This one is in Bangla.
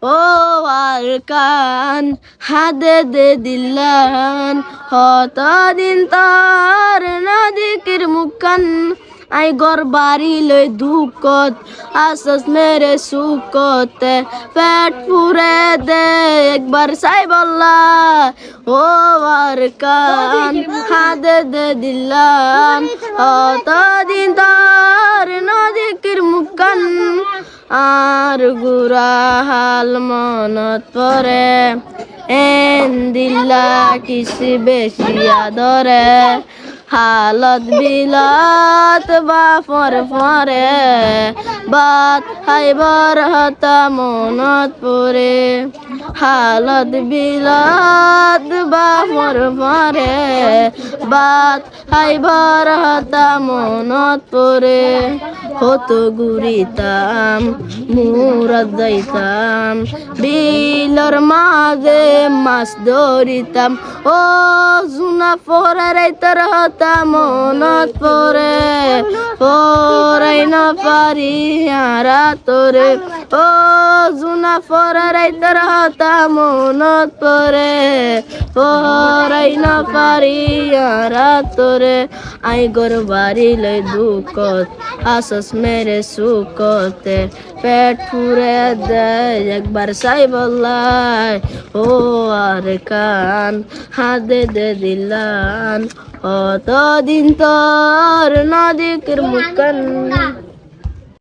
ও আর কান হাদে দে দিল্লান হতদিন তার নদীকির মুখান আই গর বাড়ি লই দুঃখত আসস মেরে সুখতে পেট পুরে দে একবার সাই বল্লা ও আর কান হাদে দে দিল্লান হতদিন তার নদীকির মুখান আর গুরা হাল মনত পরে এন দিল্লা কিসি বেশি আদরে হালত বিলাত বাফর ফরে বাত হাইবার হতা মনত পরে হালত বিলাত বাফর ফরে বাত হাইবার হতা মনত পরে হতো ঘুরিতাম মুরাদ যাইতাম বিলর মাঝে মাছ ধরিতাম ও জুনা পরে রাইতার হতা মনত পরে পরাই না পারি আরা তোরে ও জুনা পরে রাইতার হতা মনত পরে পরাই না পারি আরা তোরে আই গর বাড়ি লই দুঃখত আসস মেরে সুখতে পেট ফুরে দে একবার সাই বল্লাই ও আর কান হাদে দে দিলান অতদিন তোর নদীর মুখান